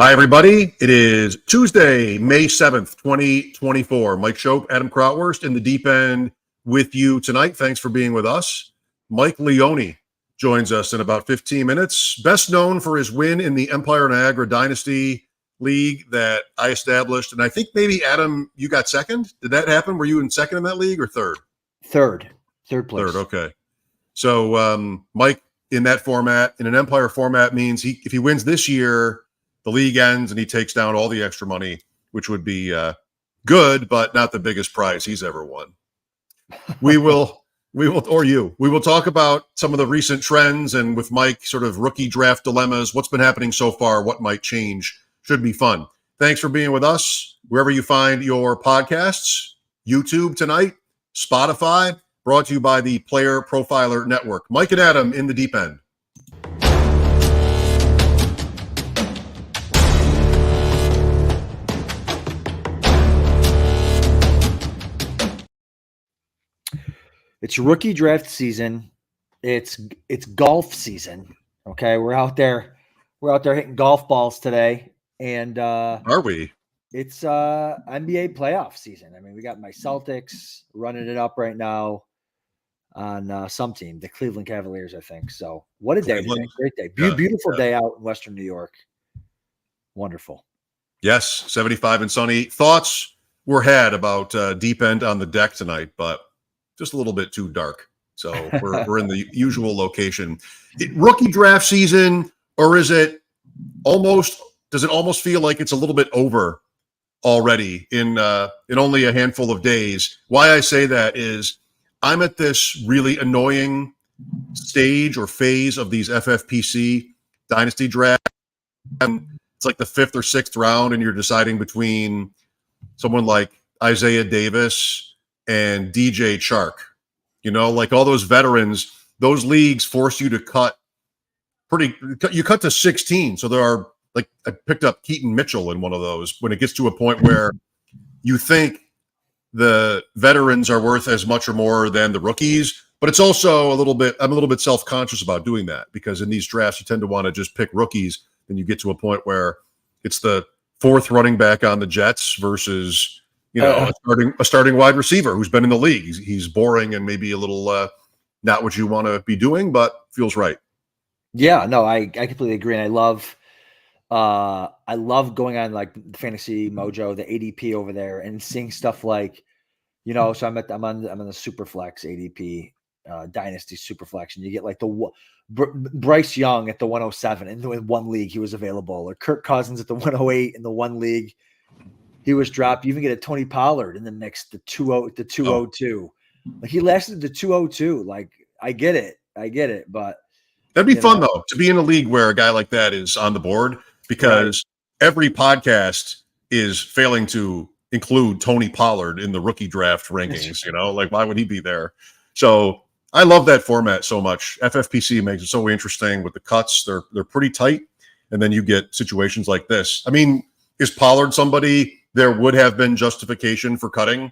Hi, everybody. It is Tuesday, May 7th, 2024. Mike Shope, Adam Krautwurst in the deep end with you tonight. Thanks for being with us. Mike Leone joins us in about 15 minutes. Best known for his win in the Empire Niagara Dynasty League that I established. And I think maybe, Adam, you got second? Did that happen? Were you in second in that league or third? Third place. Third, okay. So Mike, in that format, in an Empire format, means if he wins this year, the league ends and he takes down all the extra money, which would be good, but not the biggest prize he's ever won. We will talk about some of the recent trends and with Mike, sort of rookie draft dilemmas, what's been happening so far, what might change. Should be fun. Thanks for being with us wherever you find your podcasts. YouTube tonight, Spotify, brought to you by the Player Profiler Network. Mike and Adam in the deep end. It's rookie draft season. It's golf season. Okay, we're out there hitting golf balls today, and are we? It's NBA playoff season. I mean, we got my Celtics running it up right now on some team, the Cleveland Cavaliers, I think. So, what a day today! Great day, beautiful day out in Western New York. Wonderful. Yes, 75 and sunny. Thoughts were had about deep end on the deck tonight, but just a little bit too dark. So we're in the usual location. Rookie draft season, or is it almost? Does it almost feel like it's a little bit over already in only a handful of days? Why I say that is I'm at this really annoying stage or phase of these FFPC Dynasty drafts. And it's like the 5th or 6th round, and you're deciding between someone like Isaiah Davis and DJ Chark. You know, like all those veterans, those leagues force you to cut you cut to 16. So there are, like, I picked up Keaton Mitchell in one of those when it gets to a point where you think the veterans are worth as much or more than the rookies, but it's also I'm a little bit self-conscious about doing that because in these drafts, you tend to want to just pick rookies. Then you get to a point where it's the 4th running back on the Jets versus, a starting wide receiver who's been in the league. He's boring and maybe a little not what you want to be doing, but feels right. Yeah, no, I completely agree. And I love going on like Fantasy Mojo, the ADP over there, and seeing stuff like, so I'm on the Superflex ADP, Dynasty Superflex, and you get like the Bryce Young at the 107 in one league he was available, or Kirk Cousins at the 108 in the one league he was dropped. You even get a Tony Pollard in the mix, the 202. Like he lasted the 202. Like I get it, but that'd be fun though to be in a league where a guy like that is on the board, because every podcast is failing to include Tony Pollard in the rookie draft rankings. Like why would he be there? So I love that format so much. FFPC makes it so interesting with the cuts. They're pretty tight, and then you get situations like this. I mean, is Pollard somebody there would have been justification for cutting?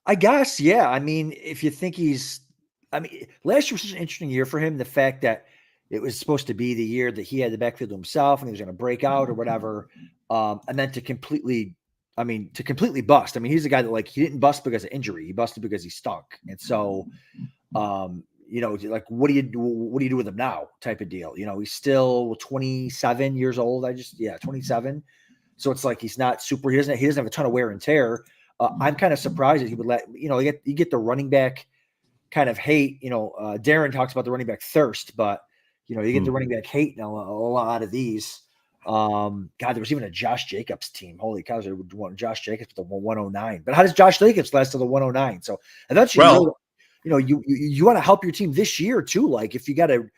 I guess, yeah. I mean, if you think last year was such an interesting year for him. The fact that it was supposed to be the year that he had the backfield to himself and he was going to break out or whatever. And then to completely bust. I mean, he's a guy that, like, he didn't bust because of injury. He busted because he stunk. And so, like, what do you do with him now type of deal? He's still 27 years old. 27. So it's like, he's not super, he doesn't have a ton of wear and tear. I'm kind of surprised that he would let, you get the running back kind of hate, Darren talks about the running back thirst, but you get the running back hate in a lot of these. God, there was even a Josh Jacobs team. Holy cow, they would want Josh Jacobs with the 109. But how does Josh Jacobs last to the 109? So eventually, you want to help your team this year too. Like if you got a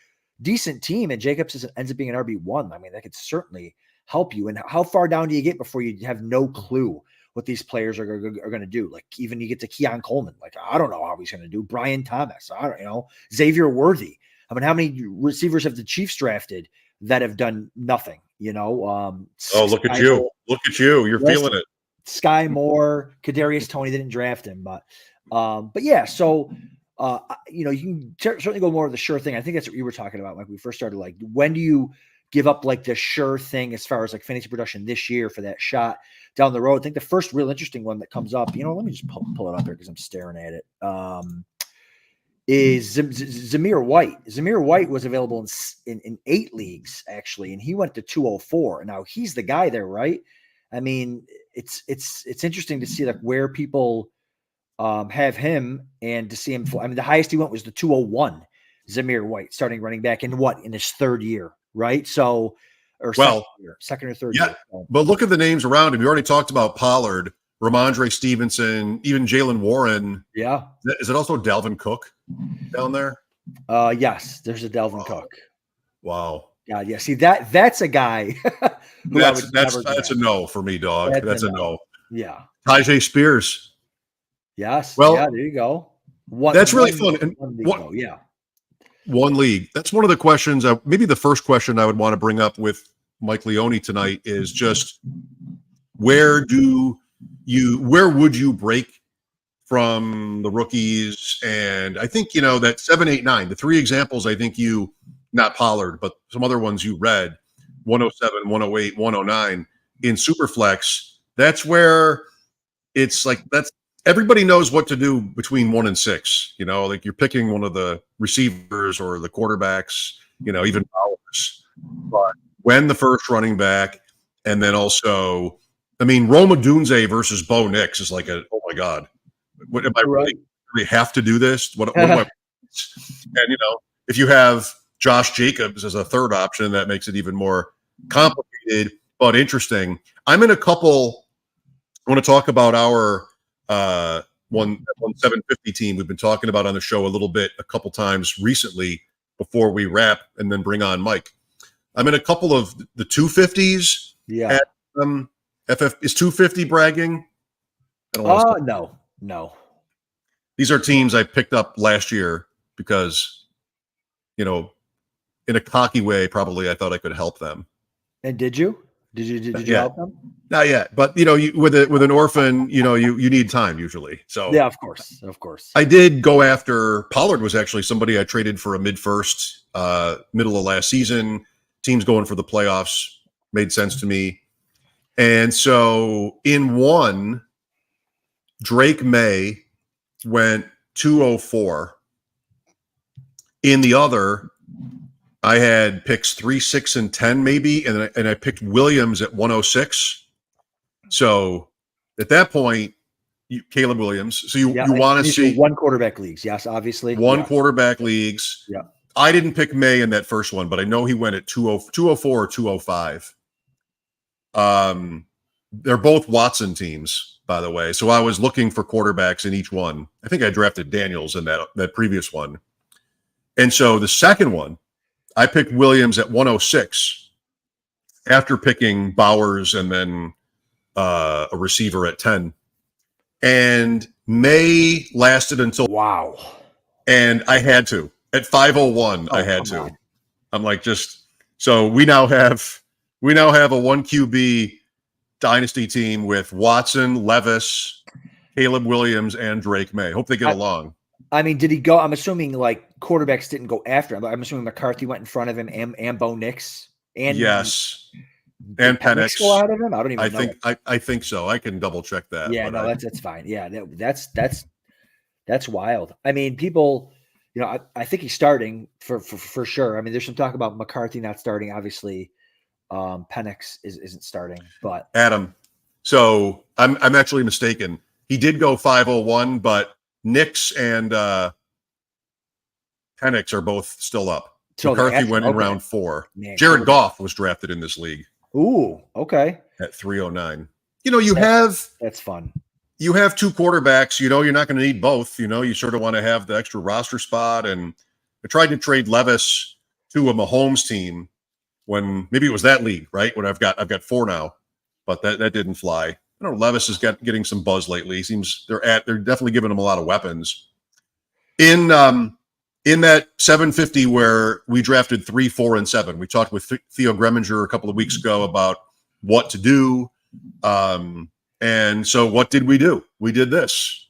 decent team and Jacobs ends up being an RB1, I mean, that could certainly help you. And how far down do you get before you have no clue what these players are going to do? Like even you get to Keon Coleman, like I don't know how he's going to do. Brian Thomas, I don't Xavier Worthy. I mean, how many receivers have the Chiefs drafted that have done nothing? Look at you! Look at you! You're feeling it. Sky Moore, Kadarius Toney, they didn't draft him, but yeah. So you can certainly go more of the sure thing. I think that's what you were talking about. Like we first started. Like when do you give up like the sure thing as far as like fantasy production this year for that shot down the road. I think the first real interesting one that comes up, let me just pull it up here because I'm staring at it. Is Zamir White. Zamir White was available in 8 leagues actually, and he went to 204. Now he's the guy there, right? I mean, it's interesting to see like where people have him and to see him. I mean, the highest he went was the 201. Zamir White, starting running back in his 3rd year, right? So, or second or third year. So. But look at the names around him. You already talked about Pollard, Ramondre Stevenson, even Jalen Warren. Yeah. Is it also Dalvin Cook down there? Yes, there's a Dalvin Cook. Wow. God, yeah. See that's a guy. That's a no for me, dog. That's a no. Yeah. Tajay Spears. Yes. Well, yeah, there you go. That's really fun. And one league. That's one of the questions. Maybe the first question I would want to bring up with Mike Leone tonight is just where would you break from the rookies? And I think, that 7, 8, 9, the 3 examples, I think not Pollard, but some other ones you read, 107, 108, 109 in Superflex. That's where it's like, everybody knows what to do between 1 and 6, like you're picking one of the receivers or the quarterbacks, even Bowers. But when the first running back, and then also, I mean, Roma Dunze versus Bo Nix is like oh my God, what am I really have to do this? What do I? And if you have Josh Jacobs as a third option, that makes it even more complicated, but interesting. I'm in a couple. I want to talk about our 750 team we've been talking about on the show a couple times recently before we wrap and then bring on Mike. I'm in a couple of the 250s. Yeah. FF is 250 bragging? No. These are teams I picked up last year because, in a cocky way, probably I thought I could help them. And did you? Did you help them? Not yet, but with an orphan, you need time usually. So yeah, of course. I did go after Pollard. Was actually somebody I traded for a mid-first, middle of last season. Teams going for the playoffs made sense to me, and so in one, Drake May went 204. In the other, I had picks 3, 6, and 10 maybe, and I picked Williams at 106. So at that point, Caleb Williams. So you want to see 1 quarterback leagues, yes, obviously. 1 quarterback leagues. Yeah, I didn't pick May in that first one, but I know he went at 204 or 205. They're both Watson teams, by the way. So I was looking for quarterbacks in each one. I think I drafted Daniels in that previous one, and so the second one, I picked Williams at 106 after picking Bowers and then a receiver at 10. And May lasted until and I had to at 501. I had to. I'm like, so we now have a 1 QB dynasty team with Watson, Levis, Caleb Williams, and Drake May. Hope they get along. I mean, did he go? I'm assuming like quarterbacks didn't go after him. I'm assuming McCarthy went in front of him and Bo Nix. And yes. And Penix go out of him. I don't even know. I think so. I can double check that. Yeah, no, that's fine. Yeah, that's wild. I mean, people, I think he's starting for sure. I mean, there's some talk about McCarthy not starting. Obviously, Penix isn't starting, but Adam. So I'm actually mistaken. He did go 501, but Nix and Penix are both still up. So McCarthy went in round 4. Man, Jared Goff was drafted in this league. Ooh, okay. At 309. That's fun. You have 2 quarterbacks. You're not going to need both. You sort of want to have the extra roster spot. And I tried to trade Levis to a Mahomes team when maybe it was that league, right? When I've got 4 now, but that didn't fly. I don't know. Levis is getting some buzz lately. Seems they're definitely giving him a lot of weapons. In that 750 where we drafted 3, 4, and 7, we talked with Theo Greminger a couple of weeks ago about what to do. And so what did we do? We did this.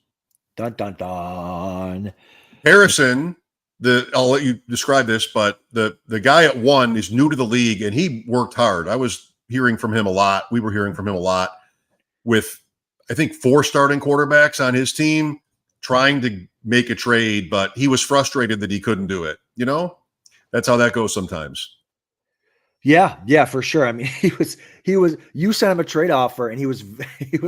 Dun, dun, dun. Harrison I'll let you describe this, but the guy at 1 is new to the league and he worked hard. I was hearing from him a lot. We were hearing from him a lot with, I think, 4 starting quarterbacks on his team trying to make a trade, but he was frustrated that he couldn't do it. That's how that goes sometimes. Yeah, for sure. I mean, you sent him a trade offer and he was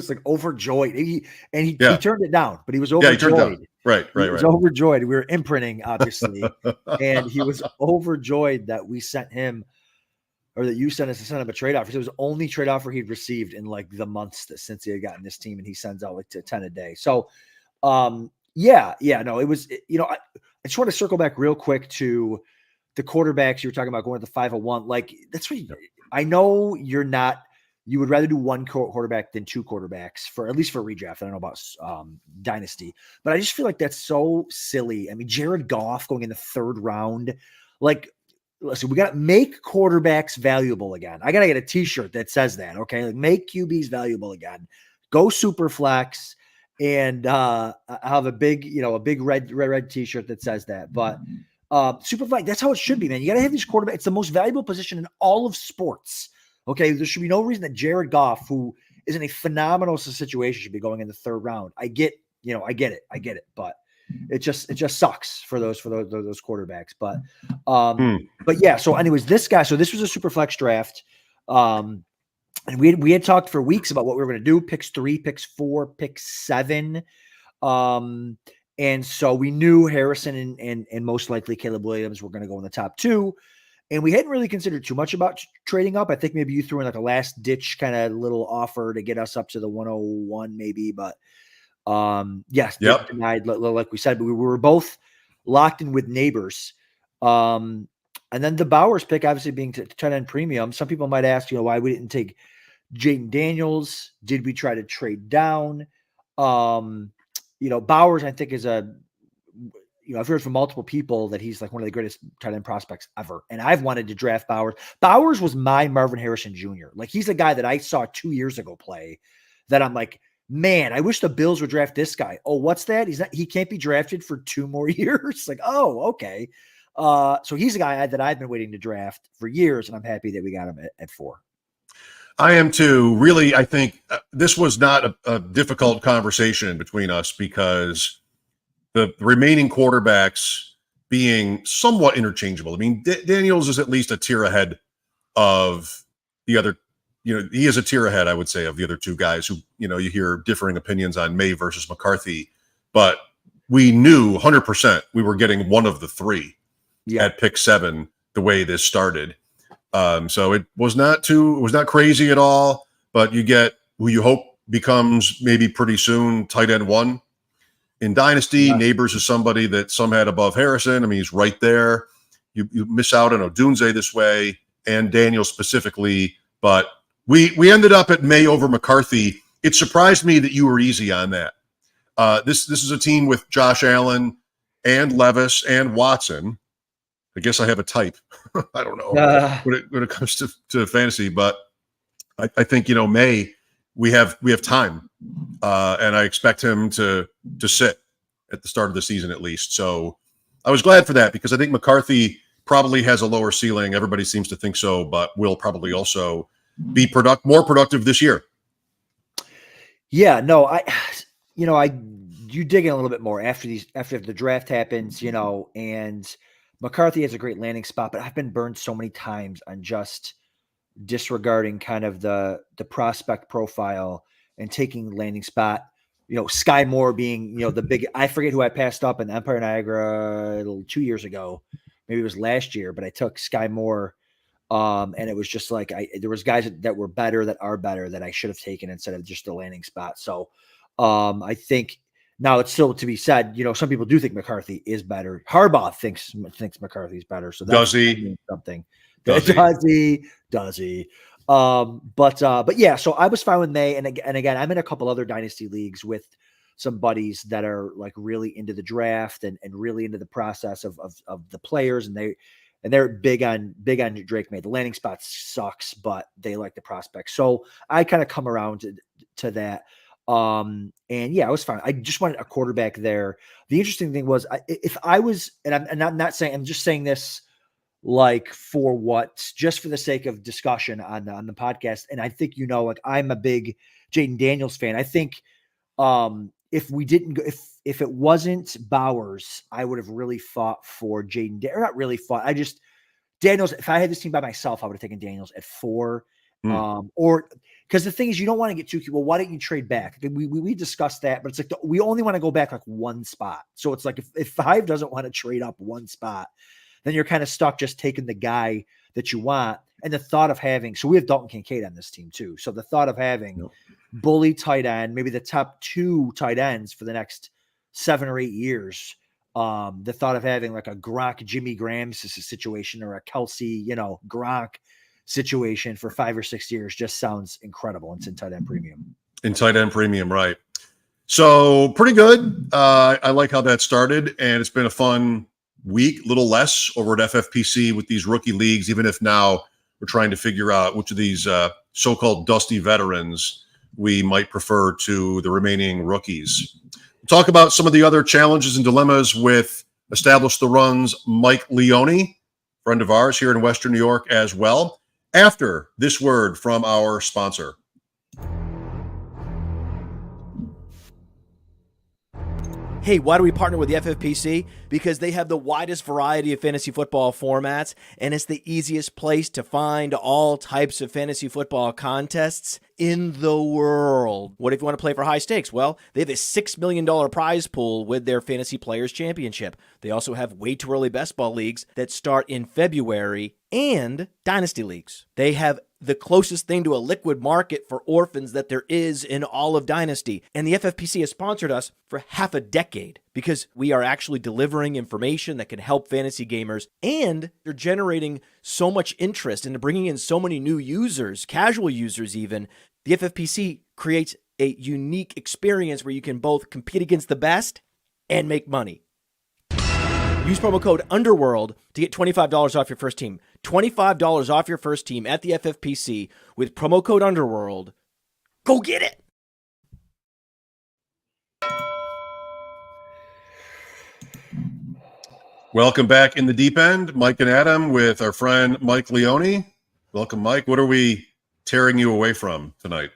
like overjoyed. He turned it down, but he was overjoyed. Yeah, he turned it down. Right. He was overjoyed. We were imprinting, obviously, and he was overjoyed that we sent him, or that you sent us to send him a trade offer. So it was the only trade offer he'd received in like the months since he had gotten this team, and he sends out like to 10 a day. So, no, it was, I just want to circle back real quick to the quarterbacks you were talking about going to the 501. Like, that's what I know you would rather do 1 quarterback than 2 quarterbacks at least for redraft. I don't know about Dynasty, but I just feel like that's so silly. I mean, Jared Goff going in the 3rd round, like, listen, we got to make quarterbacks valuable again. I got to get a t-shirt that says that. Okay. Like, make QBs valuable again, go super flex, and have a big red t-shirt that says that. But super flex, that's how it should be, man. You got to have these quarterbacks. It's the most valuable position in all of sports. Okay. There should be no reason that Jared Goff, who is in a phenomenal situation, should be going in the 3rd round. I get it. But it just sucks for those quarterbacks. But yeah. So anyways, this was a super flex draft. And we had talked for weeks about what we were going to do: picks 3, picks 4, pick 7. And so we knew Harrison and most likely Caleb Williams were going to go in the top 2. And we hadn't really considered too much about trading up. I think maybe you threw in like a last ditch kind of little offer to get us up to the 101 maybe, but yes, yep. Denied, like we said, but we were both locked in with Neighbors. And then the Bowers pick, obviously being tight end premium. Some people might ask, why we didn't take Jaden Daniels. Did we try to trade down? Bowers, I think, is I've heard from multiple people that he's like one of the greatest tight end prospects ever. And I've wanted to draft Bowers. Bowers was my Marvin Harrison Jr. Like, he's a guy that I saw 2 years ago play that I'm like, man, I wish the Bills would draft this guy. Oh, what's that? He can't be drafted for 2 more years. Like, oh, okay. So he's a guy that I've been waiting to draft for years, and I'm happy that we got him at 4. I am too. Really, I think this was not a difficult conversation between us because the remaining quarterbacks being somewhat interchangeable. I mean, Daniels is at least a tier ahead of the other. He is a tier ahead, I would say, of the other 2 guys who, you hear differing opinions on May versus McCarthy, but we knew 100% we were getting one of the 3 at pick 7 the way this started. So it was not crazy at all, but you get who you hope becomes maybe pretty soon tight end 1 in Dynasty. Yeah. Neighbors is somebody that some had above Harrison. I mean, he's right there. You miss out on Odunze this way and Daniel specifically, but we ended up at May over McCarthy. It surprised me that you were easy on that. This is a team with Josh Allen and Levis and Watson. I guess I have a type. I don't know when it comes to fantasy, but I think May we have time, and I expect him to sit at the start of the season at least. So I was glad for that because I think McCarthy probably has a lower ceiling. Everybody seems to think so, but will probably also be more productive this year. Yeah, no, you dig in a little bit more after the draft happens, and McCarthy has a great landing spot, but I've been burned so many times on just disregarding kind of the prospect profile and taking landing spot. Sky Moore being, the big, I forget who I passed up in Empire Niagara 2 years ago. Maybe it was last year, but I took Sky Moore. And it was just like, there was guys that were better, that are better, that I should have taken instead of just the landing spot. So I think now it's still to be said, some people do think McCarthy is better. Harbaugh thinks McCarthy's better. So that's does he? Something. Does he? But yeah, so I was fine with May. And again, I'm in a couple other dynasty leagues with some buddies that are like really into the draft and really into the process of the players. And they're big on Drake May. The landing spot sucks, but they like the prospect. So I kind of come around to that. And yeah, I was fine. I just wanted a quarterback there. The interesting thing was if I was, and I'm not saying, I'm just saying this like for what, just for the sake of discussion on the podcast. And I think, like I'm a big Jaden Daniels fan. I think, if we didn't go, if it wasn't Bowers, I would have really fought for Jaden, or not really fought. Daniels, if I had this team by myself, I would have taken Daniels at 4. Or because the thing is, you don't want to get too cute. Well, why don't you trade back? We discussed that, but it's like we only want to go back like one spot. So it's like if 5 doesn't want to trade up one spot, then you're kind of stuck just taking the guy that you want. And the thought of having, so we have Dalton Kincaid on this team too. So the thought of having bully tight end, maybe the top 2 tight ends for the next 7 or 8 years. The thought of having like a Gronk, Jimmy Graham situation, or a Kelsey, Gronk situation for 5 or 6 years just sounds incredible. It's in tight end premium. Right. So pretty good. I like how that started, and it's been a fun week, little less over at FFPC with these rookie leagues, even if now we're trying to figure out which of these so-called dusty veterans we might prefer to the remaining rookies. We'll talk about some of the other challenges and dilemmas with Establish the Run's Mike Leone, friend of ours here in Western New York as well, after this word from our sponsor. Hey, why do we partner with the FFPC? Because they have the widest variety of fantasy football formats, and it's the easiest place to find all types of fantasy football contests in the world. What if you want to play for high stakes? Well, they have a $6 million prize pool with their Fantasy Players Championship. They also have way too early best ball leagues that start in February and Dynasty leagues. They have the closest thing to a liquid market for orphans that there is in all of Dynasty. And the FFPC has sponsored us for half a decade because we are actually delivering information that can help fantasy gamers, and they're generating so much interest and bringing in so many new users, casual users even. The FFPC creates a unique experience where you can both compete against the best and make money. Use promo code UNDERWORLD to get $25 off your first team. $25 off your first team at the FFPC with promo code UNDERWORLD. Go get it! Welcome back in the deep end, Mike and Adam, with our friend Mike Leone. Welcome, Mike. What are we tearing you away from tonight?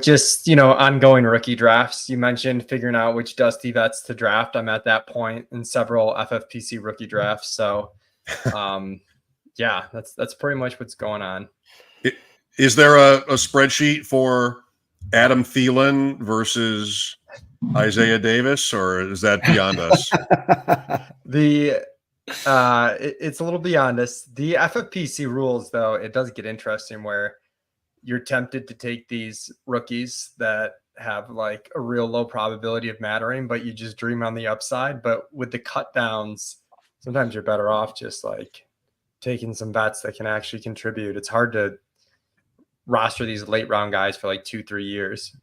Just, ongoing rookie drafts. You mentioned figuring out which dusty vets to draft. I'm at that point in several FFPC rookie drafts. So, yeah, that's pretty much what's going on. Is there a spreadsheet for Adam Thielen versus Isaiah Davis, or is that beyond us? It's a little beyond us. The FFPC rules, though, it does get interesting where you're tempted to take these rookies that have like a real low probability of mattering, but you just dream on the upside. But with the cut downs, sometimes you're better off just like taking some bets that can actually contribute. It's hard to roster these late round guys for like 2-3 years.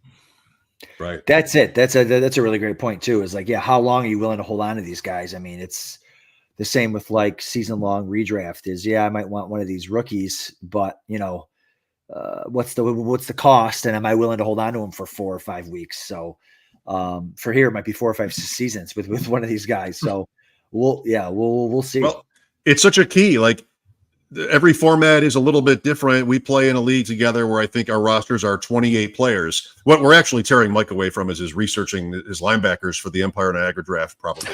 Right. That's it. That's a really great point too. Is like, yeah, how long are you willing to hold on to these guys? I mean, it's the same with like season long redraft is, yeah, I might want one of these rookies, but what's the cost, and am I willing to hold on to them for 4 or 5 weeks? So for here, it might be 4 or 5 seasons with one of these guys. So we'll see. Well, it's such a key. Like every format is a little bit different. We play in a league together where I think our rosters are 28 players. What we're actually tearing Mike away from is his researching his linebackers for the Empire Niagara draft. Probably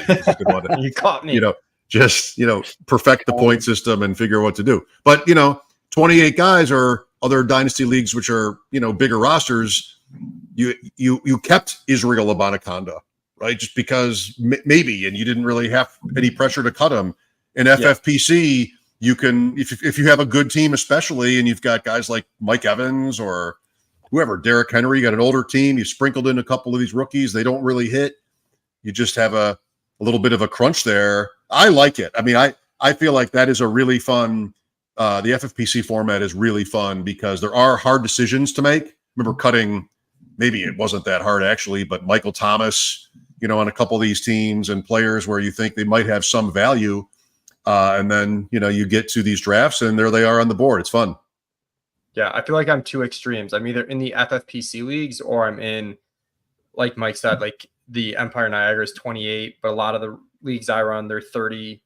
you caught me. Just perfect the point system and figure out what to do. But 28 guys are other dynasty leagues, which are, bigger rosters. You kept Israel Abanikanda, right? Just because maybe, and you didn't really have any pressure to cut him. In FFPC, you can, if you have a good team, especially, and you've got guys like Mike Evans or whoever, Derrick Henry, you got an older team, you sprinkled in a couple of these rookies, they don't really hit. You just have a little bit of a crunch there. I like it. I mean, I feel like that is a really fun, the FFPC format is really fun because there are hard decisions to make. Remember cutting, maybe it wasn't that hard actually, but Michael Thomas, on a couple of these teams and players where you think they might have some value. And then, you get to these drafts and there they are on the board. It's fun. Yeah, I feel like I'm two extremes. I'm either in the FFPC leagues or I'm in, like Mike said, like the Empire Niagara is 28, but a lot of the leagues I run, they're 30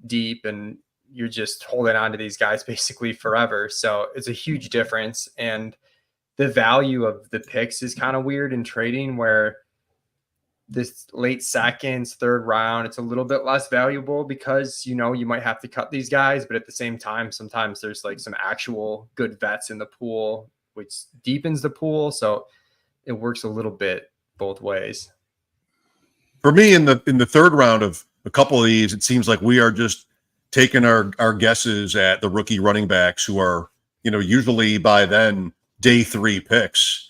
deep, and you're just holding on to these guys basically forever. So it's a huge difference. And the value of the picks is kind of weird in trading, where this late seconds, third round, it's a little bit less valuable because, you know, you might have to cut these guys, but at the same time, sometimes there's like some actual good vets in the pool, which deepens the pool. So it works a little bit both ways. For me, in the third round of a couple of these, it seems like we are just taking our guesses at the rookie running backs who are, you know, usually by then day 3 picks.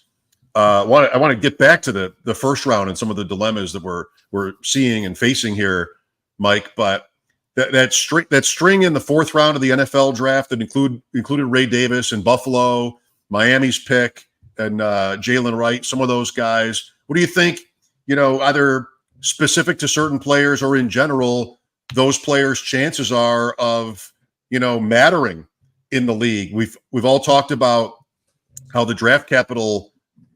I want to get back to the first round and some of the dilemmas that we're seeing and facing here, Mike. But that string in the 4th round of the NFL draft that included Ray Davis and Buffalo, Miami's pick, and Jalen Wright, some of those guys. What do you think? You know, either specific to certain players or in general, those players' chances are of, you know, mattering in the league. We've all talked about how the draft capital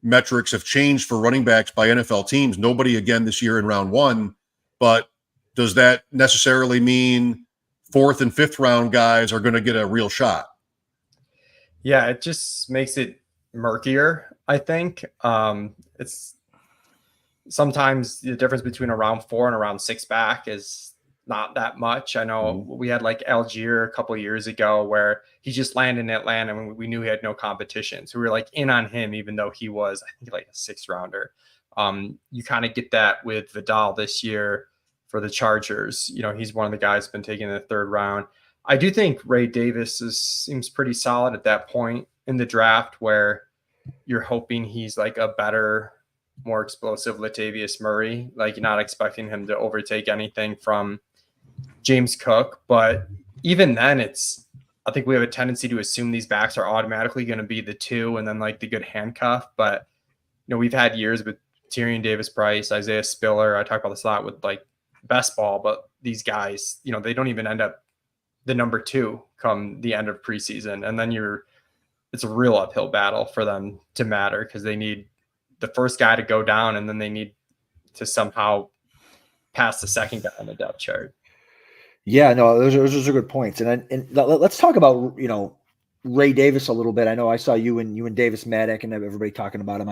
metrics have changed for running backs by NFL teams. Nobody again this year in round 1, but does that necessarily mean 4th and 5th round guys are going to get a real shot? Yeah, it just makes it murkier, I think. It's sometimes the difference between a round 4 and a round 6 back is not that much. I know we had like Algier a couple of years ago where he just landed in Atlanta and we knew he had no competition. So we were like in on him, even though he was, I think, like a 6th rounder. You kind of get that with Vidal this year for the Chargers. You know, he's one of the guys been taken in the 3rd round. I do think Ray Davis seems pretty solid at that point in the draft where you're hoping he's like a better, more explosive Latavius Murray. Like, you're not expecting him to overtake anything from James Cook, but even then I think we have a tendency to assume these backs are automatically going to be the 2 and then like the good handcuff. But, you know, we've had years with Tyrion Davis-Price, Isaiah Spiller. I talk about this a lot with like best ball, but these guys, you know, they don't even end up the number 2 come the end of preseason. And then it's a real uphill battle for them to matter because they need the first guy to go down and then they need to somehow pass the second guy on the depth chart. Yeah, no, those are good points. And let's talk about, you know, Ray Davis a little bit. I know I saw you and Davis Maddock and everybody talking about him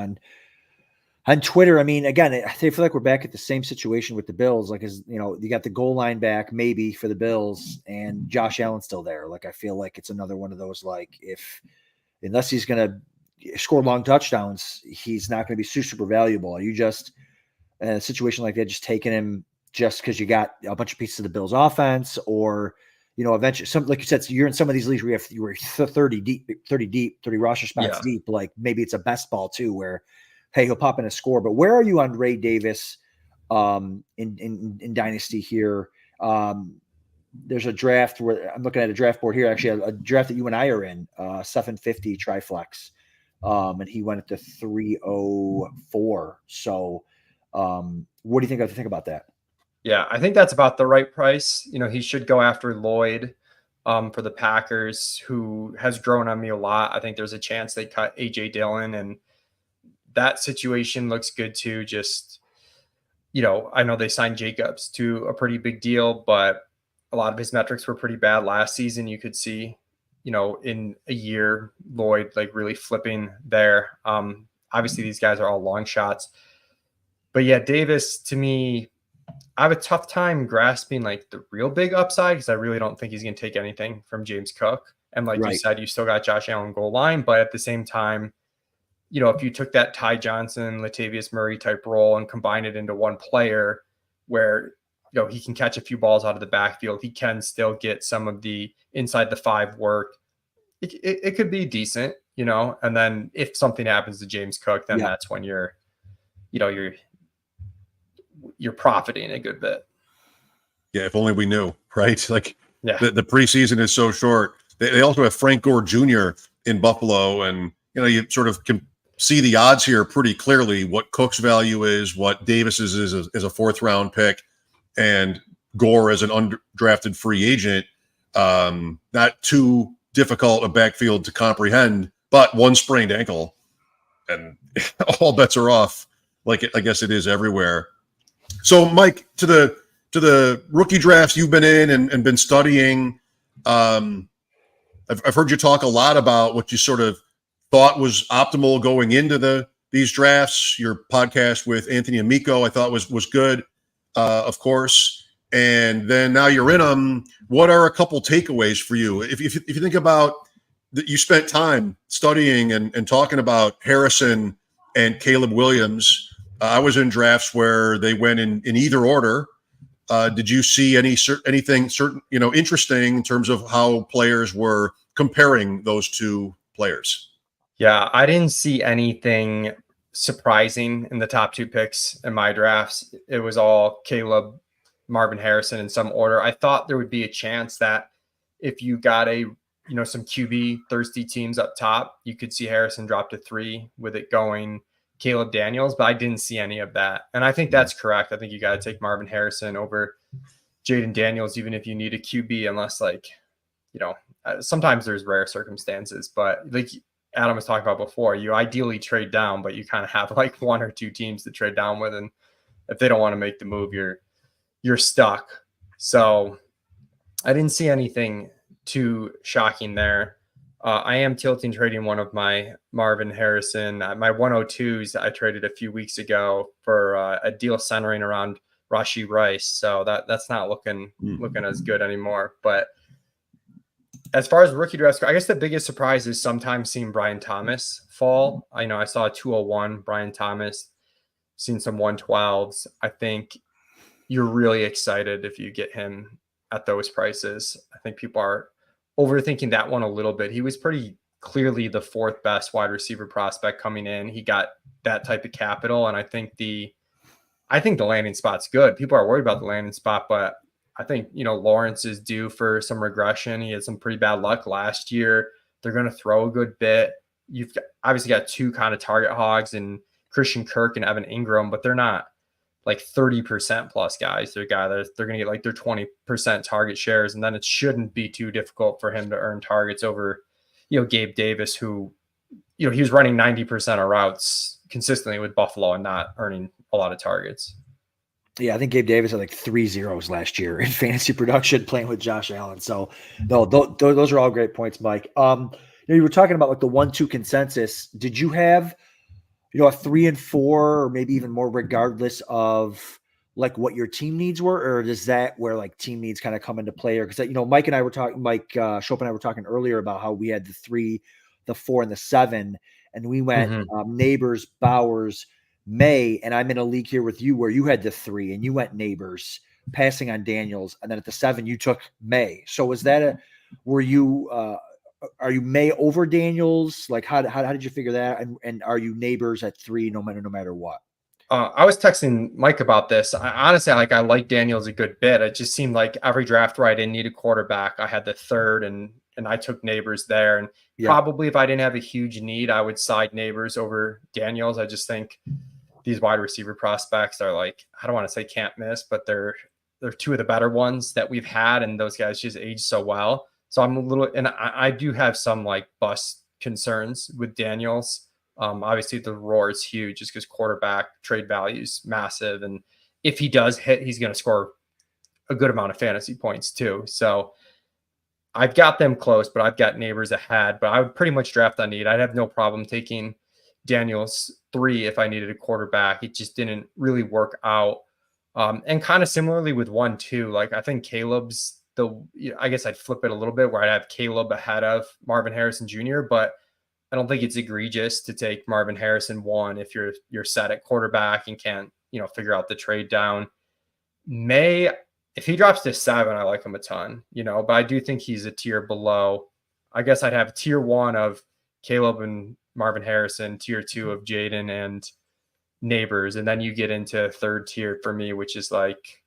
on Twitter. I mean, again, I feel like we're back at the same situation with the Bills. Like, as you know, you got the goal line back maybe for the Bills, and Josh Allen's still there. Like, I feel like it's another one of those, like, unless he's going to score long touchdowns, he's not going to be super valuable. Are you just in a situation like that, just taking him just because you got a bunch of pieces of the Bills offense, or, you know, eventually like you said, so you're in some of these leagues where you were 30 deep, 30 roster spots deep. Like maybe it's a best ball too, where, hey, he'll pop in a score. But where are you on Ray Davis in Dynasty here? There's a draft where I'm looking at a draft board here, actually a draft that you and I are in, 750 Triflex. And he went at the 304. So what do you think I have to think about that? Yeah, I think that's about the right price. You know, he should go after Lloyd for the Packers, who has grown on me a lot. I think there's a chance they cut AJ Dillon, and that situation looks good too. Just, you know, I know they signed Jacobs to a pretty big deal, but a lot of his metrics were pretty bad last season. You could see, you know, in a year, Lloyd like really flipping there. Obviously these guys are all long shots, but yeah, Davis, to me, I have a tough time grasping like the real big upside because I really don't think he's going to take anything from James Cook. And like you said, you still got Josh Allen goal line, but at the same time, you know, if you took that Ty Johnson, Latavius Murray type role and combine it into one player where, you know, he can catch a few balls out of the backfield, he can still get some of the inside the 5 work. It could be decent, you know, and then if something happens to James Cook, then that's when you're profiting a good bit. Yeah, if only we knew, right? Like the preseason is so short. They also have Frank Gore Jr. in Buffalo, and you know, you sort of can see the odds here pretty clearly. What Cook's value is, what Davis's is a 4th round pick, and Gore as an undrafted free agent. Not too difficult a backfield to comprehend, but one sprained ankle, and all bets are off. Like I guess it is everywhere. So, Mike, to the rookie drafts you've been in and been studying, I've heard you talk a lot about what you sort of thought was optimal going into these drafts. Your podcast with Anthony Amico, I thought was good, of course. And then now you're in them. What are a couple takeaways for you? If you think about that, you spent time studying and talking about Harrison and Caleb Williams. I was in drafts where they went in either order. Did you see anything interesting in terms of how players were comparing those two players? Yeah, I didn't see anything surprising in the top 2 picks in my drafts. It was all Caleb, Marvin Harrison in some order. I thought there would be a chance that if you got some QB thirsty teams up top, you could see Harrison drop to 3 with it going Caleb Daniels, but I didn't see any of that. And I think that's correct. I think you got to take Marvin Harrison over Jaden Daniels, even if you need a QB, unless sometimes there's rare circumstances, but like Adam was talking about before, you ideally trade down, but you kind of have like 1 or 2 teams to trade down with. And if they don't want to make the move, you're stuck. So I didn't see anything too shocking there. I am tilting trading one of my Marvin Harrison, my 102s I traded a few weeks ago for a deal centering around Rashee Rice. So that's not looking as good anymore. But as far as rookie drafts go, I guess the biggest surprise is sometimes seeing Brian Thomas fall. I know I saw a 201 Brian Thomas, seen some 112s. I think you're really excited if you get him at those prices. I think people are overthinking that one a little bit. He was pretty clearly the 4th best wide receiver prospect coming in. He got that type of capital. And I think the landing spot's good. People are worried about the landing spot, but I think, Lawrence is due for some regression. He had some pretty bad luck last year. They're going to throw a good bit. You've obviously got 2 kind of target hogs in Christian Kirk and Evan Ingram, but they're not like 30% plus guys. They're going to get like their 20% target shares. And then it shouldn't be too difficult for him to earn targets over, Gabe Davis, who, he was running 90% of routes consistently with Buffalo and not earning a lot of targets. Yeah, I think Gabe Davis had like 3 zeros last year in fantasy production playing with Josh Allen. So no, those are all great points, Mike. You were talking about like the 1-2 consensus. Did you have, a 3 and 4, or maybe even more, regardless of like what your team needs were, or is that where like team needs kind of come into play? Or because Mike and I were talking, Shope and I were talking earlier about how we had the 3, the 4, and the 7, and we went Neighbors, Bowers, May, and I'm in a league here with you where you had the 3 and you went Neighbors, passing on Daniels, and then at the 7 you took May. So was that are you May over Daniels? Like how did you figure that? And are you Neighbors at 3 no matter what? I was texting Mike about this. I like Daniels a good bit. It just seemed like every draft where I didn't need a quarterback, I had the 3rd and I took Neighbors there. And probably if I didn't have a huge need, I would side Neighbors over Daniels. I just think these wide receiver prospects are like, I don't want to say can't miss, but they're 2 of the better ones that we've had. And those guys just age so well. So I'm a little, and I do have some like bust concerns with Daniels. Obviously the roar is huge just because quarterback trade value is massive. And if he does hit, he's going to score a good amount of fantasy points too. So I've got them close, but I've got Neighbors ahead, but I would pretty much draft on need. I'd have no problem taking Daniels 3 if I needed a quarterback. It just didn't really work out. And kind of similarly with 1-2, like I think Caleb's I guess I'd flip it a little bit where I'd have Caleb ahead of Marvin Harrison Jr., but I don't think it's egregious to take Marvin Harrison 1 if you're set at quarterback and can't, figure out the trade down. May, if he drops to 7, I like him a ton, but I do think he's a tier below. I guess I'd have tier 1 of Caleb and Marvin Harrison, tier 2 of Jaden and Neighbors. And then you get into 3rd tier for me, which is like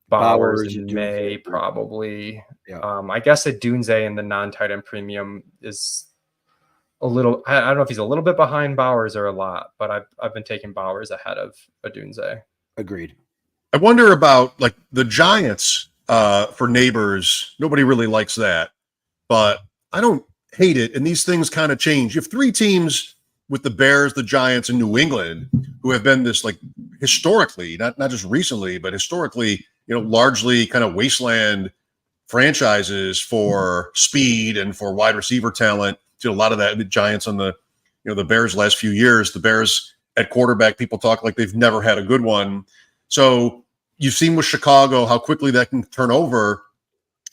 Bowers and May, probably. Yeah. I guess a Dunze in the non-tight end premium is a little, I don't know if he's a little bit behind Bowers or a lot, but I've been taking Bowers ahead of a Dunze. Agreed. I wonder about like the Giants for Neighbors. Nobody really likes that, but I don't hate it, and these things kind of change. You have three teams with the Bears, the Giants, and New England who have been this, like, historically, not just recently, but historically, largely kind of wasteland franchises for speed and for wide receiver talent. A lot of that, the Giants and the Bears last few years, the Bears at quarterback, people talk like they've never had a good one. So you've seen with Chicago how quickly that can turn over.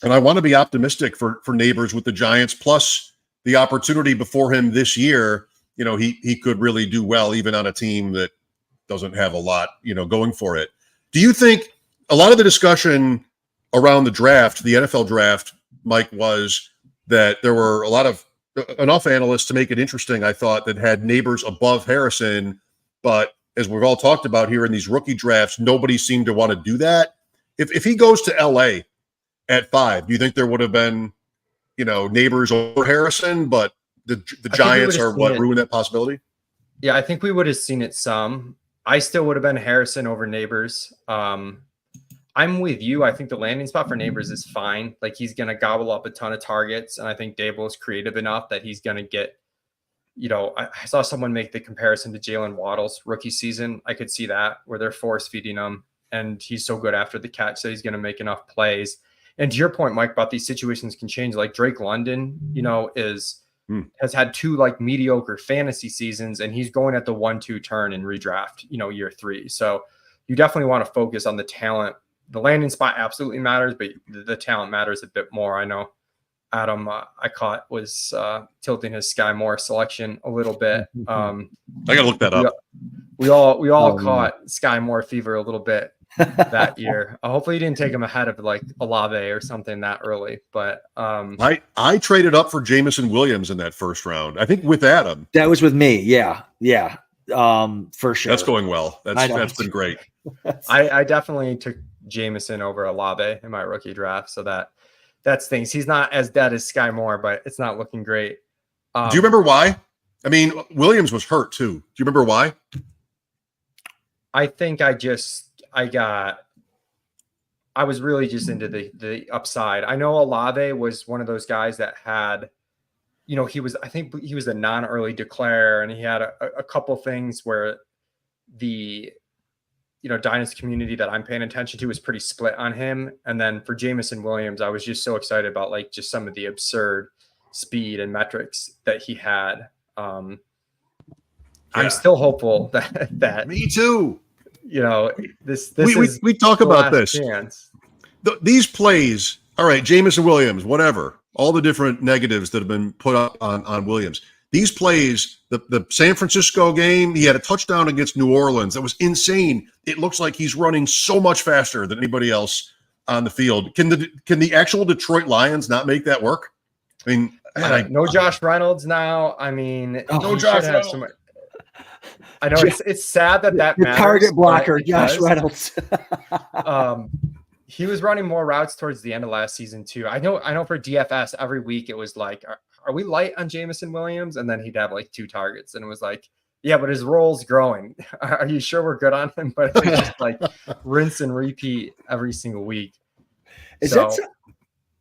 And I want to be optimistic for Neighbors with the Giants, plus the opportunity before him this year. He could really do well, even on a team that doesn't have a lot, going for it. Do you think a lot of the discussion around the draft, the NFL draft, Mike, was that there were enough analysts to make it interesting, I thought, that had Neighbors above Harrison, but as we've all talked about here in these rookie drafts, nobody seemed to want to do that. If he goes to LA at 5, do you think there would have been, Neighbors over Harrison, but the Giants are what ruined that possibility? Yeah, I think we would have seen it some. I still would have been Harrison over Neighbors. I'm with you. I think the landing spot for Neighbors is fine. Like, he's going to gobble up a ton of targets. And I think Dable is creative enough that he's going to get, I saw someone make the comparison to Jalen Waddle's rookie season. I could see that, where they're force feeding him and he's so good after the catch that he's going to make enough plays. And to your point, Mike, about these situations can change. Like Drake London, has had 2 like mediocre fantasy seasons, and he's going at the 1-2 turn in redraft, year 3. So you definitely want to focus on the talent. The landing spot absolutely matters, but the talent matters a bit more. I know Adam, I caught, was tilting his Sky Moore selection a little bit. I got to look that up. We all caught Sky Moore fever a little bit that year. Hopefully you didn't take him ahead of like Olave or something that early, but I traded up for Jamison Williams in that first round. I think with Adam. That was with me. Yeah. For sure. That's going well. That's been great. I definitely took Jamison over Olave in my rookie draft, so that's things. He's not as dead as Sky Moore, but it's not looking great. Do you remember why? I mean, Williams was hurt too. Do you remember why? I think I was really just into the upside. I know Olave was one of those guys that had, I think he was a non-early declare, and he had a couple things where the, Dynasty community that I'm paying attention to was pretty split on him. And then for Jamison Williams, I was just so excited about like just some of the absurd speed and metrics that he had. I'm still hopeful that me too. We talk about this. Chance. These plays, all right, Jamison Williams, whatever, all the different negatives that have been put up on Williams. These plays, the San Francisco game, he had a touchdown against New Orleans. That was insane. It looks like he's running so much faster than anybody else on the field. Can the actual Detroit Lions not make that work? I mean, no Josh Reynolds now. I mean, no Josh Reynolds. I know it's sad that matters. Target blocker, Josh Reynolds. He was running more routes towards the end of last season too. I know for DFS every week it was like, are we light on Jamison Williams? And then he'd have like 2 targets, and it was like, yeah, but his role's growing. Are you sure we're good on him? But it's just like rinse and repeat every single week.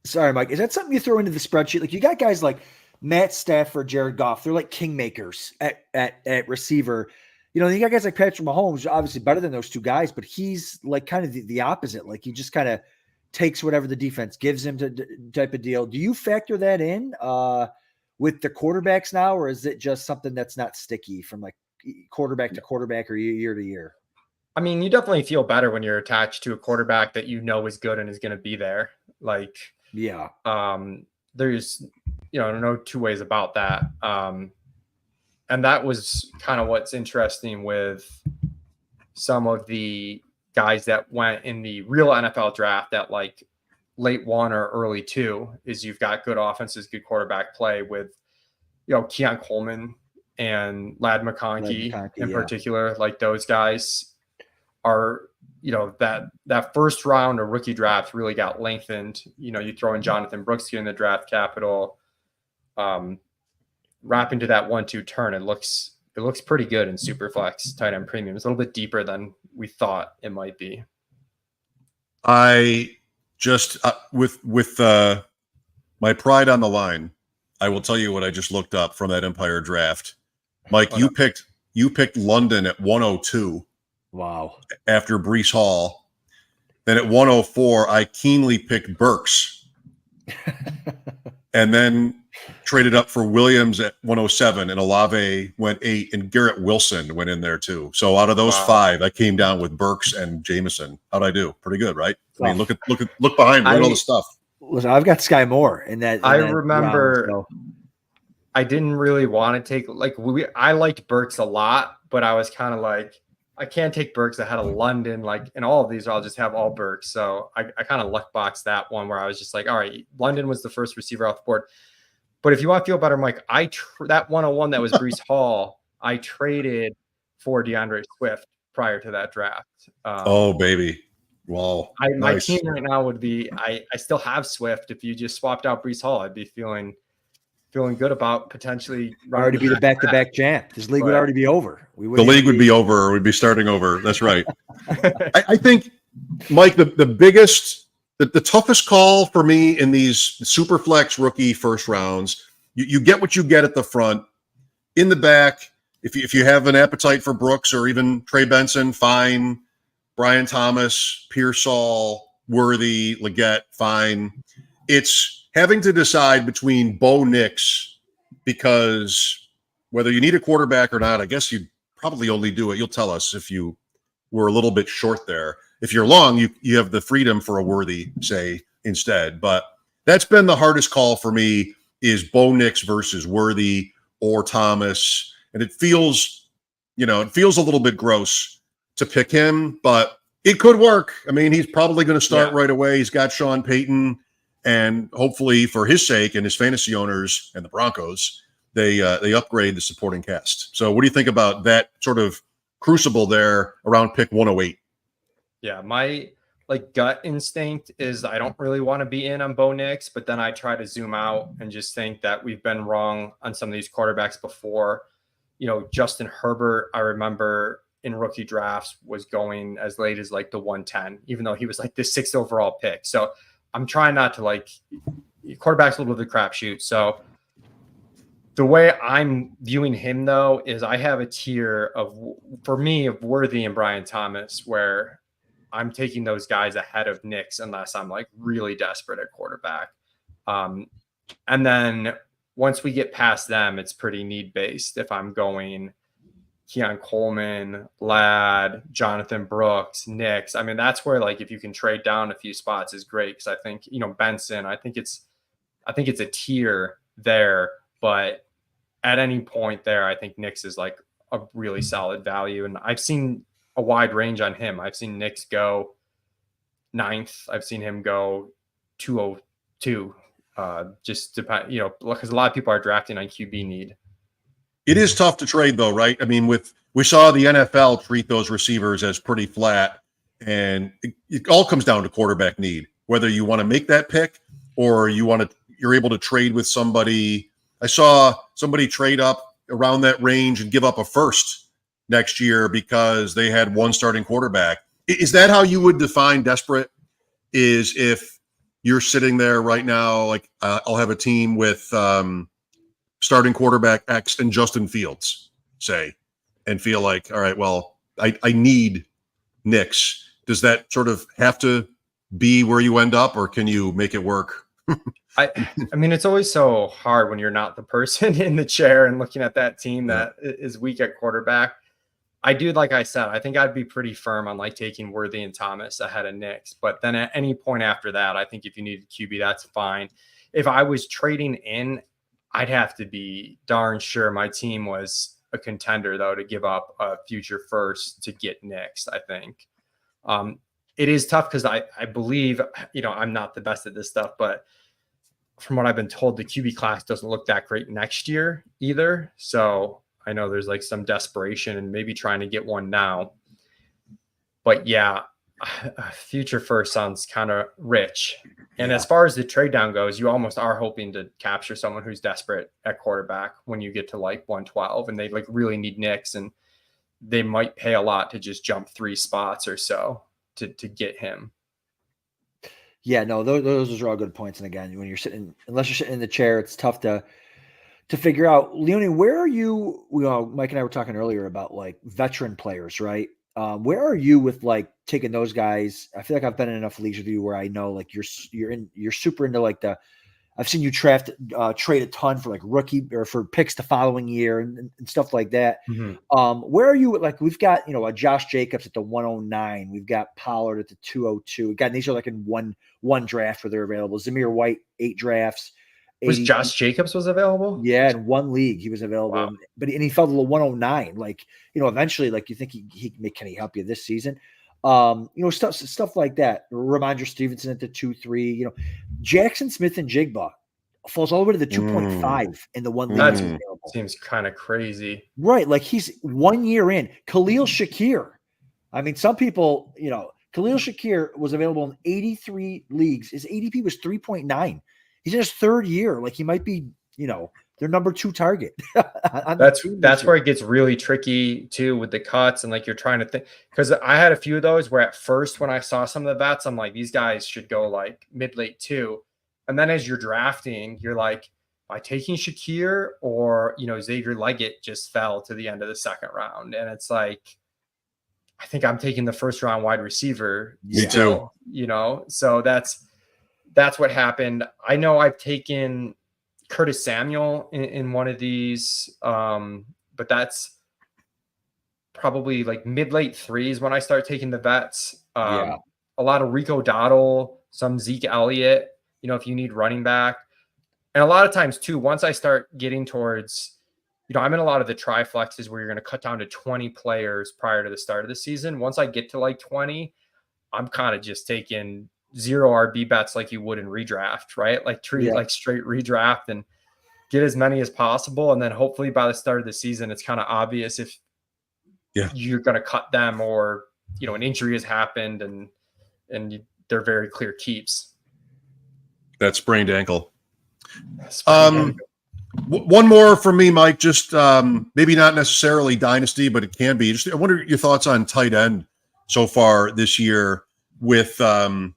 Sorry, Mike. Is that something you throw into the spreadsheet? Like, you got guys like Matt Stafford, Jared Goff. They're like kingmakers at receiver. You got guys like Patrick Mahomes, obviously better than those 2 guys, but he's like kind of the opposite. Like, he just kind of takes whatever the defense gives him type of deal. Do you factor that in with the quarterbacks now, or is it just something that's not sticky from like quarterback to quarterback or year to year? I mean, you definitely feel better when you're attached to a quarterback that is good and is going to be there. Like, yeah. There's, no 2 ways about that. And that was kind of what's interesting with some of the guys that went in the real NFL draft at like late 1 or early 2, is you've got good offenses, good quarterback play with, Keon Coleman and Ladd McConkey in particular. Like, those guys are, that first round of rookie draft really got lengthened. You throw in Jonathan Brooks in the draft capital, wrapping to that 1-2 turn. It looks pretty good in Superflex tight end premium. It's a little bit deeper than we thought it might be. I just with my pride on the line, I will tell you what I just looked up from that Empire draft. Mike, Oh, you no. picked London at 102 Wow. after Brees Hall. Then at 104, I keenly picked Burks, and then traded up for Williams at 107, and Olave went 8, and Garrett Wilson went in there too. So out of those Wow. 5, I came down with Burks and Jameson. How'd I do? Pretty good, right? I mean, look behind me, look at all the stuff. Listen, I've got Sky Moore in that. I remember round, so. I didn't really want to take I liked Burks a lot, but I was kind of like, I can't take Burks ahead of London. Like in all of these, I'll just have all Burks. So I kind of luck boxed that one where I was just like, all right, London was the first receiver off the board. But if you want to feel better, Mike, that 101 that was Brees Hall, I traded for DeAndre Swift prior to that draft. Oh, baby. Wow. My Nice. team right now would be, I still have Swift. If you just swapped out Brees Hall, I'd be feeling good about potentially already be the back-to-back champ. This league would already be over. The league would be over. We'd be starting over. That's right. I think, Mike, the biggest, the toughest call for me in these super flex rookie first rounds, you get what you get at the front. In the back, if you have an appetite for Brooks or even Trey Benson, fine. Brian Thomas, Pearsall, Worthy, Leggett, fine. It's having to decide between Bo Nix, because whether you need a quarterback or not, I guess you probably only do it. You'll tell us if you were a little bit short there. If you're long, you have the freedom for a Worthy, say, instead. But that's been the hardest call for me, is Bo Nix versus Worthy or Thomas. And it feels a little bit gross to pick him, but it could work. I mean, he's probably going to start right away. He's got Sean Payton, and hopefully for his sake and his fantasy owners and the Broncos, they upgrade the supporting cast. So what do you think about that sort of crucible there around pick 108? Yeah, my gut instinct is I don't really want to be in on Bo Nix, but then I try to zoom out and just think that we've been wrong on some of these quarterbacks before. Justin Herbert, I remember in rookie drafts was going as late as like the 110, even though he was like the 6th overall pick. So I'm trying not to quarterback's a little bit of a crapshoot. So the way I'm viewing him though, is I have a tier of Worthy and Brian Thomas, where I'm taking those guys ahead of Nix unless I'm like really desperate at quarterback. And then once we get past them, it's pretty need based. If I'm going Keon Coleman, Ladd, Jonathan Brooks, Nix, I mean, that's where if you can trade down a few spots is great. Because I think Benson, I think it's a tier there, but at any point there, I think Nix is a really solid value. And I've seen a wide range on him. I've seen Nix go 9th. I've seen him go 202. Just depend, because a lot of people are drafting on QB need. It is tough to trade though, right? I mean, we saw the NFL treat those receivers as pretty flat, and it all comes down to quarterback need. Whether you want to make that pick or you're able to trade with somebody. I saw somebody trade up around that range and give up a first next year because they had one starting quarterback. Is that how you would define desperate? Is if you're sitting there right now, I'll have a team with starting quarterback X and Justin Fields, say, and feel like, all right, well, I need Nix. Does that sort of have to be where you end up, or can you make it work? I mean, it's always so hard when you're not the person in the chair and looking at that team that is weak at quarterback. I do, like I said, I think I'd be pretty firm on taking Worthy and Thomas ahead of Nix. But then at any point after that, I think if you need a QB, that's fine. If I was trading in, I'd have to be darn sure my team was a contender, though, to give up a future first to get Nix, I think. It is tough because I believe, I'm not the best at this stuff, but from what I've been told, the QB class doesn't look that great next year either. So I know there's some desperation and maybe trying to get one now. But yeah, future first sounds kind of rich. And as far as the trade down goes, you almost are hoping to capture someone who's desperate at quarterback when you get to 112 and they really need Nix, and they might pay a lot to just jump 3 spots or so to get him. Yeah, no, those are all good points. And again, unless you're sitting in the chair, it's tough to to figure out, Leone, where are you? Mike and I were talking earlier about like veteran players, right? Where are you with like taking those guys? I feel like I've been in enough leagues with you where I know like you're super into like I've seen you trade a ton for like rookie or for picks the following year and stuff like that. Mm-hmm. Where are you? Like we've got, a Josh Jacobs at the 109. We've got Pollard at the 202. Again, these are like in one draft where they're available. Zamir White, 8 drafts. Was Josh Jacobs was available? Yeah, in one league he was available, Wow. but he fell to the 109. Like, eventually, like you think can he help you this season? Stuff like that. Ramondre Stevenson at the 2-3. Jackson Smith and Jigba falls all the way to the 2.5 in the one league. That available. Seems kind of crazy, right? Like he's 1 year in. Khalil Shakir. I mean, some people, Khalil Shakir was available in 83 leagues. His ADP was 3.9. He's in his 3rd year. Like he might be, their number 2 target. That's where it gets really tricky too with the cuts and like you're trying to think, because I had a few of those where at first when I saw some of the bets, I'm like, these guys should go like mid-late 2. And then as you're drafting, you're like, am I taking Shakir or Xavier Leggett just fell to the end of the 2nd round, and it's like, I think I'm taking the 1st round wide receiver. Me too. So that's what happened. I know I've taken Curtis Samuel in one of these, but that's probably like mid-late 3s when I start taking the bets. A lot of Rico Dottle, some Zeke Elliott, if you need running back. And a lot of times too, once I start getting towards, I'm in a lot of the triflexes where you're going to cut down to 20 players prior to the start of the season. Once I get to like 20, I'm kind of just taking 0 RB bets like you would in redraft, right? Like treat it like straight redraft and get as many as possible. And then hopefully by the start of the season, it's kind of obvious if you're going to cut them or, an injury has happened and they're very clear keeps. That sprained ankle. One more from me, Mike, just maybe not necessarily Dynasty, but it can be. I wonder your thoughts on tight end so far this year with, a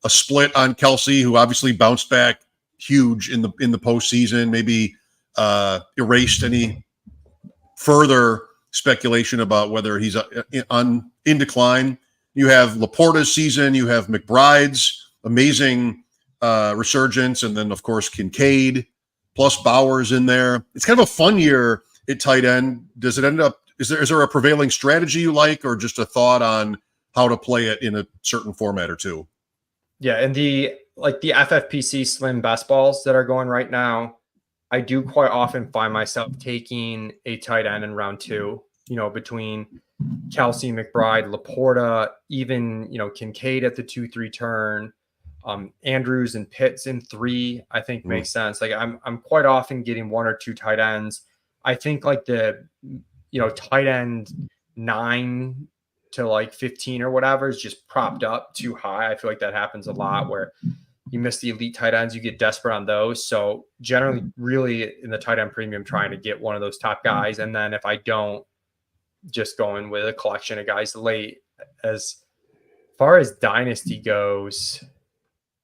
split on Kelsey, who obviously bounced back huge in the postseason, maybe erased any further speculation about whether he's in decline. You have Laporta's season, you have McBride's amazing resurgence, and then of course Kincaid plus Bowers in there. It's kind of a fun year at tight end. Does it end up? Is there a prevailing strategy you like, or just a thought on how to play it in a certain format or two? Yeah, and the FFPC slim best balls that are going right now, I do quite often find myself taking a tight end in round 2, between Kelsey, McBride, Laporta, even, Kincaid at the 2-3 turn, Andrews and Pitts in 3, I think makes sense. Like I'm quite often getting 1 or 2 tight ends. I think like the, tight end 9 to like 15 or whatever is just propped up too high. I feel like that happens a lot where you miss the elite tight ends, you get desperate on those. So generally really in the tight end premium, trying to get one of those top guys. And then if I don't, just going with a collection of guys late. As far as Dynasty goes,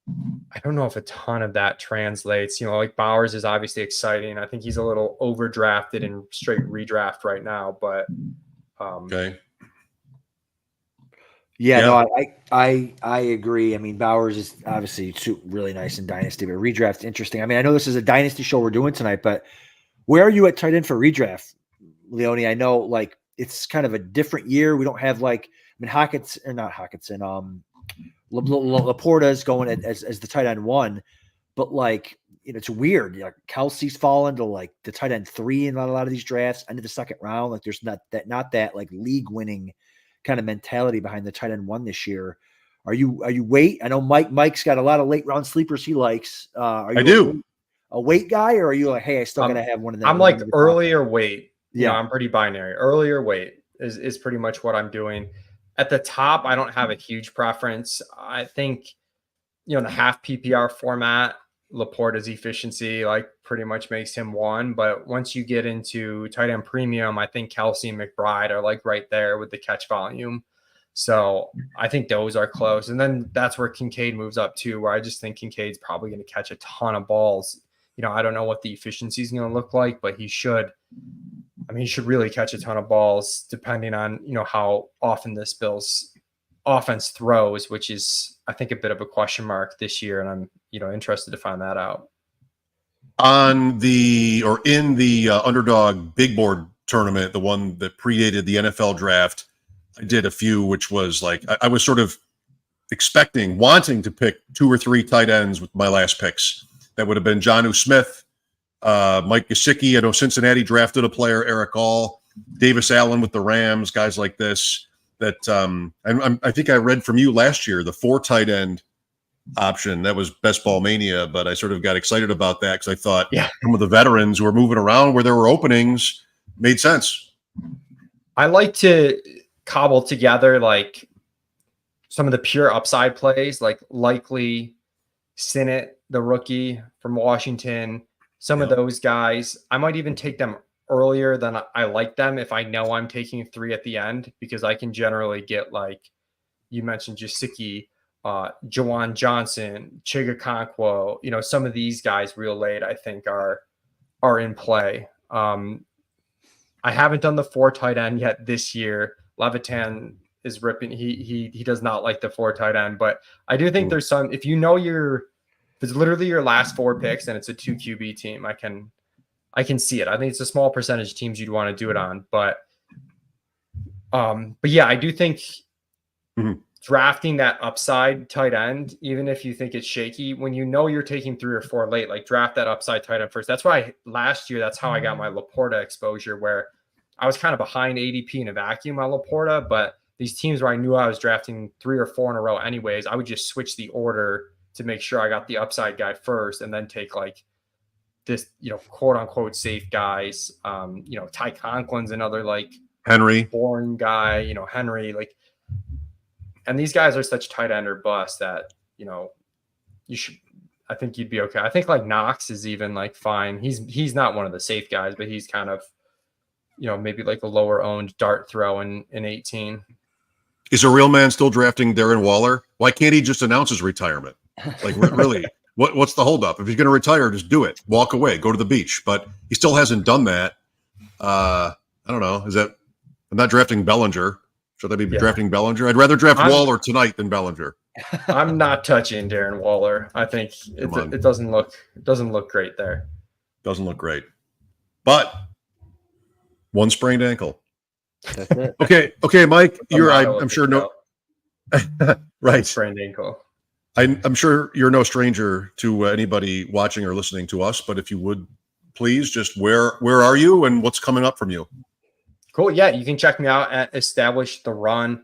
I don't know if a ton of that translates. Like Bowers is obviously exciting. I think he's a little overdrafted in straight redraft right now, but okay. Yeah, no, I agree. I mean, Bowers is obviously really nice in Dynasty, but redraft's interesting. I mean, I know this is a Dynasty show we're doing tonight, but where are you at tight end for redraft, Leone? I know like it's kind of a different year. We don't have Laporta's going as the tight end 1, but like, it's weird. Like Kelsey's fallen to like the tight end 3 in a lot of these drafts into the 2nd round. Like there's not that like league winning kind of mentality behind the tight end 1 this year. Are you wait? I know Mike's got a lot of late round sleepers he likes. Are you a wait guy, or are you like, hey, I still gotta have one of them? I'm like early or wait. Yeah, I'm pretty binary. Early or wait is pretty much what I'm doing. At the top, I don't have a huge preference. I think, in the half PPR format, Laporta's efficiency like pretty much makes him 1. But once you get into tight end premium, I think Kelsey and McBride are like right there with the catch volume. So I think those are close. And then that's where Kincaid moves up too, where I just think Kincaid's probably going to catch a ton of balls, I don't know what the efficiency is going to look like, but he should really catch a ton of balls depending on, how often this Bills offense throws, which is, I think, a bit of a question mark this year. And I'm, interested to find that out. In the Underdog Big Board tournament, the one that predated the NFL draft, I did a few, which was like, I was sort of wanting to pick 2 or 3 tight ends with my last picks. That would have been Jonnu Smith, Mike Gesicki. I know Cincinnati drafted a player, Eric All, Davis Allen with the Rams, guys like this. That I think I read from you last year, the 4 tight end option. That was Best Ball Mania, but I sort of got excited about that because I thought some of the veterans who were moving around where there were openings made sense. I like to cobble together like some of the pure upside plays, like likely Sinnott, the rookie from Washington, some of those guys. I might even take them earlier than I like them if I know I'm taking 3 at the end, because I can generally get, like you mentioned, Gesicki, Jawan Johnson, Chigakonkwo, some of these guys real late, I think are in play. I haven't done the 4 tight end yet this year. Levitan is ripping. He does not like the 4 tight end, but I do think there's some, if it's literally your last 4 picks and it's a 2 QB team, I can see it. I think it's a small percentage of teams you'd want to do it on, but yeah, I do think drafting that upside tight end, even if you think it's shaky, when you're taking 3 or 4 late, like draft that upside tight end first. That's why last year, that's how I got my Laporta exposure, where I was kind of behind ADP in a vacuum on Laporta, but these teams where I knew I was drafting 3 or 4 in a row anyways, I would just switch the order to make sure I got the upside guy first and then take like this, quote unquote safe guys. Ty Conklin's another like Henry, boring guy, Henry, like, and these guys are such tight end or bust that, I think you'd be okay. I think like Knox is even like fine. He's not one of the safe guys, but he's kind of, maybe like a lower owned dart throw in 18. Is a real man still drafting Darren Waller? Why can't he just announce his retirement? Like, really, what's the holdup? If he's going to retire, just do it. Walk away, go to the beach. But he still hasn't done that. I don't know. I'm not drafting Bellinger. Should I be drafting Bellinger? I'd rather draft Waller tonight than Bellinger. I'm not touching Darren Waller. I think it doesn't look great there. Doesn't look great. But 1 sprained ankle. That's it. Okay, Mike. I'm sure no. Right. Sprained ankle. I'm sure you're no stranger to anybody watching or listening to us, but if you would please just where are you and what's coming up from you? Cool. Yeah, you can check me out at Establish the Run.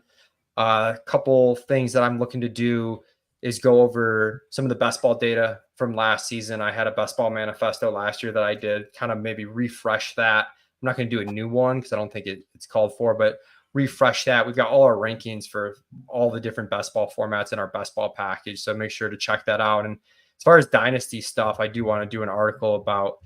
A couple things that I'm looking to do is go over some of the best ball data from last season. I had a best ball manifesto last year that I did, kind of maybe refresh that. I'm not going to do a new one because I don't think it's called for, but refresh that. We've got all our rankings for all the different best ball formats in our best ball package. So make sure to check that out. And as far as Dynasty stuff, I do want to do an article about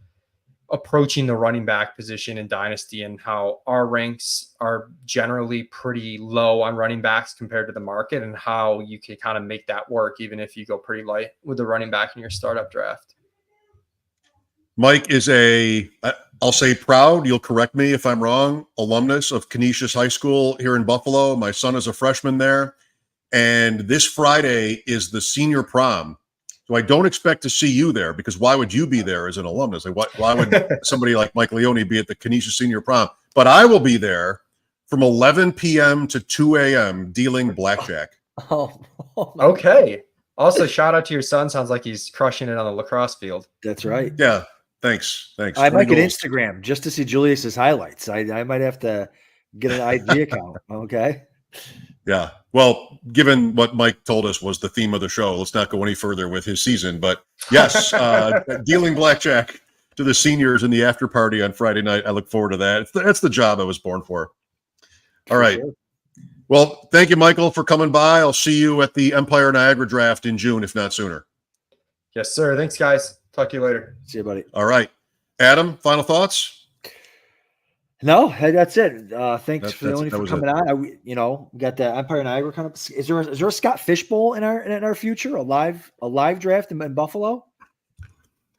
approaching the running back position in Dynasty and how our ranks are generally pretty low on running backs compared to the market, and how you can kind of make that work even if you go pretty light with the running back in your startup draft. Mike is I'll say proud, you'll correct me if I'm wrong, alumnus of Canisius High School here in Buffalo. My son is a freshman there. And this Friday is the senior prom. So I don't expect to see you there, because why would you be there as an alumnus? Like, why would somebody like Mike Leone be at the Canisius senior prom? But I will be there from 11 p.m. to 2 a.m. dealing blackjack. Oh okay. Also, shout out to your son. Sounds like he's crushing it on the lacrosse field. That's right. Yeah. Thanks. I might get Instagram just to see Julius's highlights. I might have to get an IG account. Okay. Yeah. Well, given what Mike told us was the theme of the show, let's not go any further with his season. But yes, dealing blackjack to the seniors in the after party on Friday night. I look forward to that. That's the job I was born for. All right. Sure. Well, thank you, Michael, for coming by. I'll see you at the Empire Niagara draft in June, if not sooner. Yes, sir. Thanks, guys. Talk to you later. See you, buddy. All right. Adam, final thoughts? No, that's it. Thanks for coming on. We got the Empire Niagara kind of. Is there a Scott Fish Bowl in our future? A live draft in Buffalo?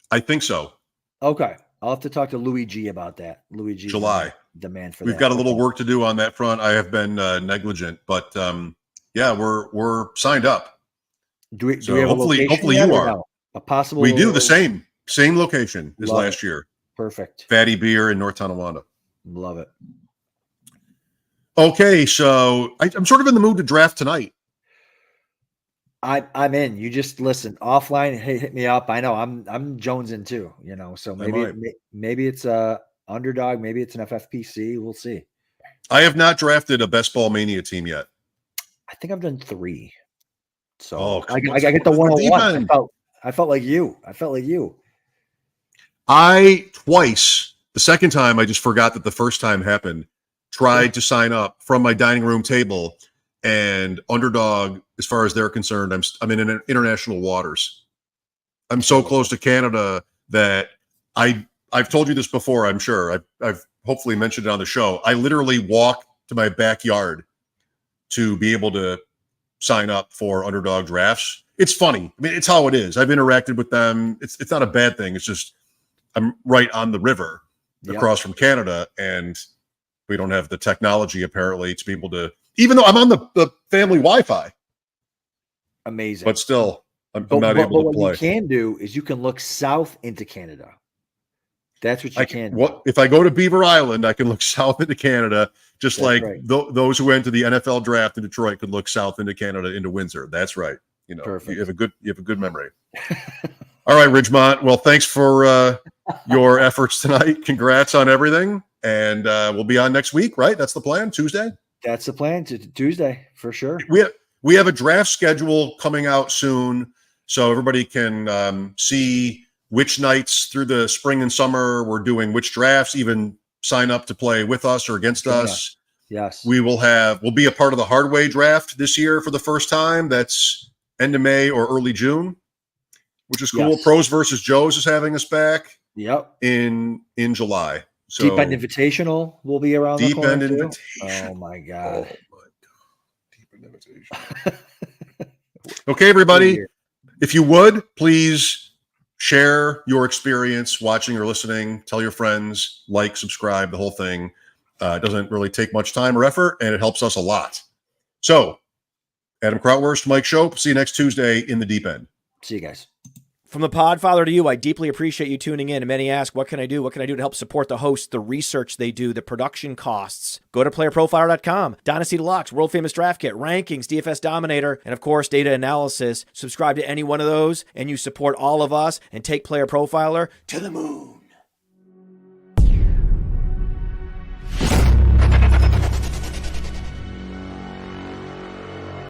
I think so. Okay. I'll have to talk to Luigi about that. Luigi, July. the man for We've that. got a little Okay. work to do on that front. I have been negligent, but yeah, we're signed up. Do we So have a hopefully location you yet or are. no? A possible. We do the same location as Love last year. Perfect. Fatty Beer in North Tonawanda. Love it. Okay, so I'm sort of in the mood to draft tonight. I'm in. You just listen offline. Hey, hit me up. I know I'm jonesing too. So maybe it's a underdog. Maybe it's an FFPC. We'll see. I have not drafted a Best Ball Mania team yet. I think I've done 3. So I what's- get the what's the 101. deep end? I felt like you. I twice, the second time I just forgot that the first time happened, tried to sign up from my dining room table, and underdog, as far as they're concerned, I'm in international waters. I'm so close to Canada that I've told you this before, I'm sure. I've hopefully mentioned it on the show. I literally walk to my backyard to be able to sign up for underdog drafts. It's funny. I mean, it's how it is. I've interacted with them. It's not a bad thing. It's just I'm right on the river across from Canada, and we don't have the technology apparently to be able to, even though I'm on the family Wi-Fi. Amazing. But still, I'm not able to what play. you can do is you can look south into Canada. That's what you can do. What if I go to Beaver Island? I can look south into Canada, just That's like right. those who went to the NFL draft in Detroit could look south into Canada, into Windsor. That's right. Perfect. You have a good memory. All right, Ridgemont. Well, thanks for your efforts tonight. Congrats on everything, and we'll be on next week, right? That's the plan. Tuesday. That's the plan. Tuesday for sure. We have a draft schedule coming out soon, so everybody can see which nights through the spring and summer we're doing which drafts. Even sign up to play with us or against us. Yes. We'll be a part of the Hardway draft this year for the first time. That's end of May or early June, which is cool. Yes. Pros versus Joes is having us back. Yep. In July. So Deep End Invitational will be around the Deep corner End too. Invitation. Oh my god. Deep End Invitation. Okay, everybody. If you would, please share your experience watching or listening. Tell your friends, like, subscribe, the whole thing. It doesn't really take much time or effort, and it helps us a lot. So, Adam Krautwurst, Mike Shope. See you next Tuesday in the Deep End. See you guys. From the Podfather to you, I deeply appreciate you tuning in. And many ask, what can I do? What can I do to help support the hosts, the research they do, the production costs? Go to PlayerProfiler.com, Dynasty Deluxe, World Famous Draft Kit, Rankings, DFS Dominator, and of course, Data Analysis. Subscribe to any one of those, and you support all of us and take Player Profiler to the moon.